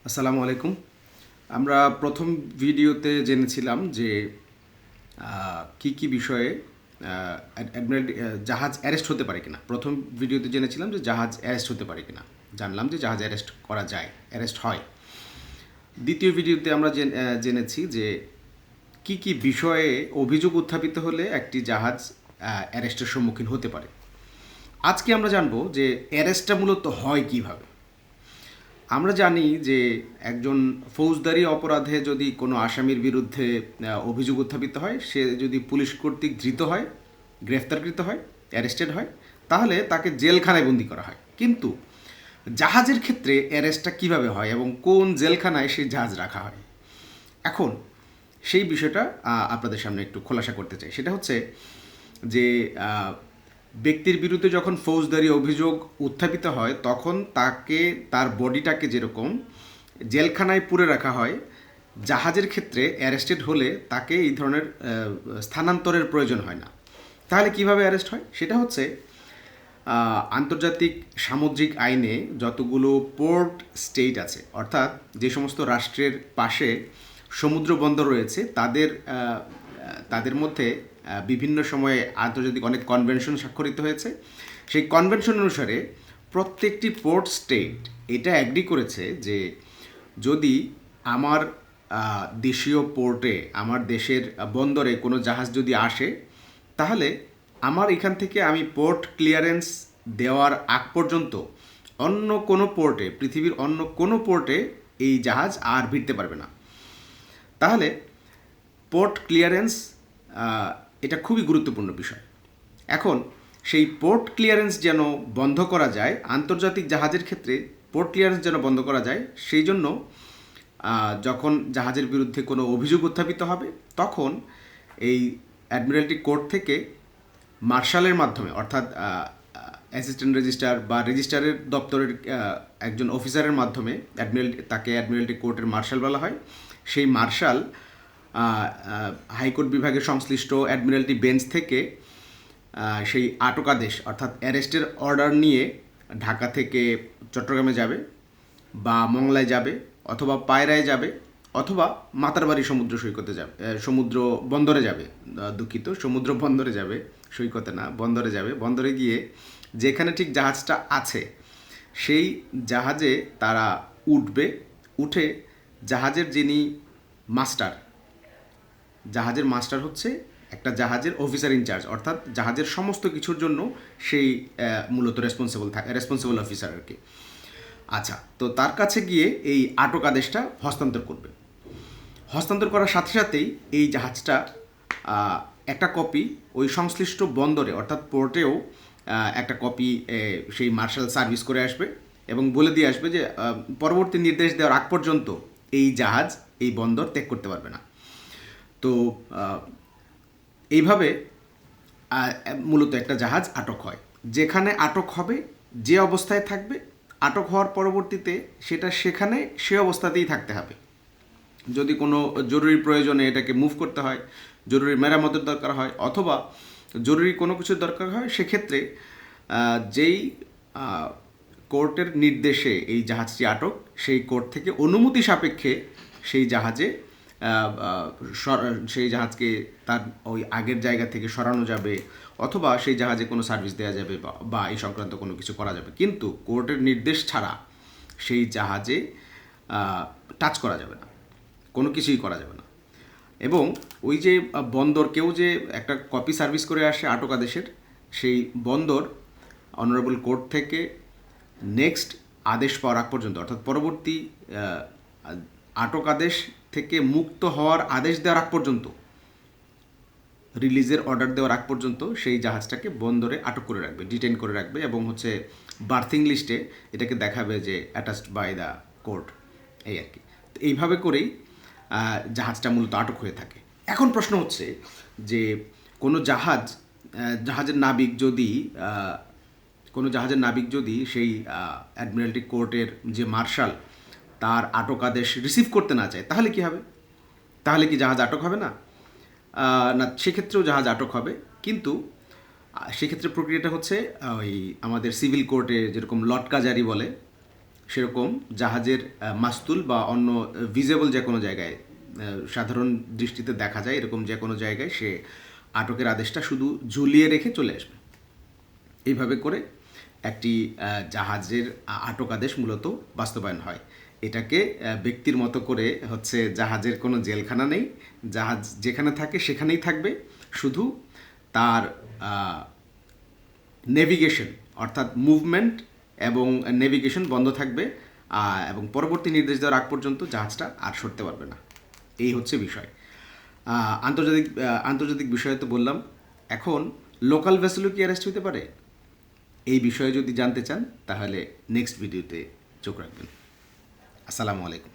আসসালামু আলাইকুম। আমরা প্রথম ভিডিওতে জেনেছিলাম যে কি কি বিষয়ে অ্যাডমিরাল জাহাজ অ্যারেস্ট হতে পারে কিনা। প্রথম ভিডিওতে জেনেছিলাম যে জাহাজ অ্যারেস্ট হতে পারে কিনা, জানলাম যে জাহাজ অ্যারেস্ট করা যায়, অ্যারেস্ট হয়। দ্বিতীয় ভিডিওতে আমরা জেনেছি যে কি কি বিষয়ে অভিযোগ উত্থাপিত হলে একটি জাহাজ অ্যারেস্টের সম্মুখীন হতে পারে। আজকে আমরা জানবো যে অ্যারেস্টটা মূলত হয় কিভাবে। আমরা জানি যে একজন ফৌজদারি অপরাধে যদি কোনো আসামির বিরুদ্ধে অভিযোগ উত্থাপিত হয়, সে যদি পুলিশ কর্তৃক ধৃত হয়, গ্রেফতারকৃত হয়, অ্যারেস্টেড হয়, তাহলে তাকে জেলখানায় বন্দি করা হয়। কিন্তু জাহাজের ক্ষেত্রে অ্যারেস্টটা কিভাবে হয় এবং কোন জেলখানায় সেই জাহাজ রাখা হয়, এখন সেই বিষয়টা আপনাদের সামনে একটু খোলাসা করতে চাই। সেটা হচ্ছে যে ব্যক্তির বিরুদ্ধে যখন ফৌজদারি অভিযোগ উত্থাপিত হয়, তখন তাকে তার বডিটাকে যেরকম জেলখানায় পুরে রাখা হয়, জাহাজের ক্ষেত্রে অ্যারেস্টেড হলে তাকে এই ধরনের স্থানান্তরের প্রয়োজন হয় না। তাহলে কিভাবে অ্যারেস্ট হয়? সেটা হচ্ছে আন্তর্জাতিক সামুদ্রিক আইনে যতগুলো পোর্ট স্টেট আছে, অর্থাৎ যে সমস্ত রাষ্ট্রের পাশে সমুদ্র বন্দর রয়েছে, তাদের মধ্যে বিভিন্ন সময়ে আন্তর্জাতিক অনেক কনভেনশন স্বাক্ষরিত হয়েছে। সেই কনভেনশন অনুসারে প্রত্যেকটি পোর্ট স্টেট এটা অ্যাগ্রি করেছে যে যদি আমার দেশীয় পোর্টে, আমার দেশের বন্দরে কোনো জাহাজ যদি আসে, তাহলে আমার এখান থেকে আমি পোর্ট ক্লিয়ারেন্স দেওয়ার আগ পর্যন্ত অন্য কোনো পোর্টে, পৃথিবীর অন্য কোনো পোর্টে এই জাহাজ আর ভিড়তে পারবে না। তাহলে পোর্ট ক্লিয়ারেন্স এটা খুবই গুরুত্বপূর্ণ বিষয়। এখন সেই পোর্ট ক্লিয়ারেন্স যেন বন্ধ করা যায়, আন্তর্জাতিক জাহাজের ক্ষেত্রে পোর্ট ক্লিয়ারেন্স যেন বন্ধ করা যায়, সেই জন্য যখন জাহাজের বিরুদ্ধে কোনো অভিযোগ উত্থাপিত হবে, তখন এই অ্যাডমিরালটি কোর্ট থেকে মার্শালের মাধ্যমে, অর্থাৎ অ্যাসিস্ট্যান্ট রেজিস্ট্রার বা রেজিস্ট্রারের দপ্তরের একজন অফিসারের মাধ্যমে, তাকে অ্যাডমিরালটি কোর্টের মার্শাল বলা হয়। সেই মার্শাল হাইকোর্ট বিভাগের সংশ্লিষ্ট অ্যাডমিরালটি বেঞ্চ থেকে সেই আটকাদেশ অর্থাৎ অ্যারেস্টের অর্ডার নিয়ে ঢাকা থেকে চট্টগ্রামে যাবে, বা মংলায় যাবে, অথবা পায়রায় যাবে, অথবা মাতারবাড়ি সমুদ্র সৈকতে যাবে, সমুদ্র বন্দরে যাবে, দুঃখিত, সমুদ্র বন্দরে যাবে, সৈকতে না, বন্দরে যাবে। বন্দরে গিয়ে যেখানে ঠিক জাহাজটা আছে সেই জাহাজে তারা উঠবে। উঠে জাহাজের যিনি মাস্টার, জাহাজের মাস্টার হচ্ছে একটা জাহাজের অফিসার ইনচার্জ, অর্থাৎ জাহাজের সমস্ত কিছুর জন্য সেই মূলত রেসপন্সিবল অফিসার আর কি। আচ্ছা, তো তার কাছে গিয়ে এই আটক আদেশটা হস্তান্তর করবে। হস্তান্তর করার সাথে সাথেই এই জাহাজটা একটা কপি ওই সংশ্লিষ্ট বন্দরে অর্থাৎ পোর্টেও একটা কপি সেই মার্শাল সার্ভিস করে আসবে এবং বলে দিয়ে আসবে যে পরবর্তী নির্দেশ দেওয়ার আগ পর্যন্ত এই জাহাজ এই বন্দর ত্যাগ করতে পারবে না। তো এইভাবে মূলত একটা জাহাজ আটক হয়। যেখানে আটক হবে, যে অবস্থায় থাকবে, আটক হওয়ার পরবর্তীতে সেটা সেখানে সে অবস্থাতেই থাকতে হবে। যদি কোনো জরুরি প্রয়োজনে এটাকে মুভ করতে হয়, জরুরি মেরামতের দরকার হয়, অথবা জরুরি কোনো কিছুর দরকার হয়, সেক্ষেত্রে যেই কোর্টের নির্দেশে এই জাহাজটি আটক, সেই কোর্ট থেকে অনুমতি সাপেক্ষে সেই জাহাজে সেই জাহাজকে তার ওই আগের জায়গা থেকে সরানো যাবে, অথবা সেই জাহাজে কোনো সার্ভিস দেওয়া যাবে, বা এই সংক্রান্ত কোনো কিছু করা যাবে। কিন্তু কোর্টের নির্দেশ ছাড়া সেই জাহাজে টাচ করা যাবে না, কোনো কিছুই করা যাবে না। এবং ওই যে বন্দর, কেউ যে একটা কপি সার্ভিস করে আসে আটক আদেশের, সেই বন্দর অনারেবল কোর্ট থেকে নেক্সট আদেশ পাওয়ার আগ পর্যন্ত, অর্থাৎ পরবর্তী আটক আদেশ থেকে মুক্ত হওয়ার আদেশ দেওয়ার আগ পর্যন্ত, রিলিজের অর্ডার দেওয়ার আগ পর্যন্ত সেই জাহাজটাকে বন্দরে আটক করে রাখবে, ডিটেইন করে রাখবে, এবং হচ্ছে বার্থিং লিস্টে এটাকে দেখাবে যে অ্যাটাচড বাই দ্য কোর্ট, এই আর কি। তো এইভাবে করেই জাহাজটা মূলত আটক হয়ে থাকে। এখন প্রশ্ন হচ্ছে যে কোনো জাহাজের নাবিক যদি সেই অ্যাডমিরালটি কোর্টের যে মার্শাল তার আটক আদেশ রিসিভ করতে না চায়, তাহলে কি হবে? তাহলে কি জাহাজ আটক হবে না? না, সেক্ষেত্রেও জাহাজ আটক হবে, কিন্তু সেক্ষেত্রে প্রক্রিয়াটা হচ্ছে ওই আমাদের সিভিল কোর্টে যেরকম লটকাজারি বলে, সেরকম জাহাজের মাস্তুল বা অন্য ভিজেবল যে কোনো জায়গায় সাধারণ দৃষ্টিতে দেখা যায় এরকম যে কোনো জায়গায় সে আটকের আদেশটা শুধু ঝুলিয়ে রেখে চলে আসবে। এইভাবে করে একটি জাহাজের আটক আদেশ মূলত বাস্তবায়ন হয়। এটাকে ব্যক্তির মতো করে হচ্ছে জাহাজের কোনো জেলখানা নেই, জাহাজ যেখানে থাকে সেখানেই থাকবে, শুধু তার নেভিগেশন অর্থাৎ মুভমেন্ট এবং নেভিগেশন বন্ধ থাকবে এবং পরবর্তী নির্দেশ দেওয়ার আগ পর্যন্ত জাহাজটা আর সরতে পারবে না। এই হচ্ছে বিষয়। আন্তর্জাতিক বিষয়ে তো বললাম। এখন লোকাল ভেসেলও কি অ্যারেস্ট হতে পারে? এই বিষয়ে যদি জানতে চান তাহলে নেক্সট ভিডিওতে চোখ রাখবেন। আসসালামু আলাইকুম।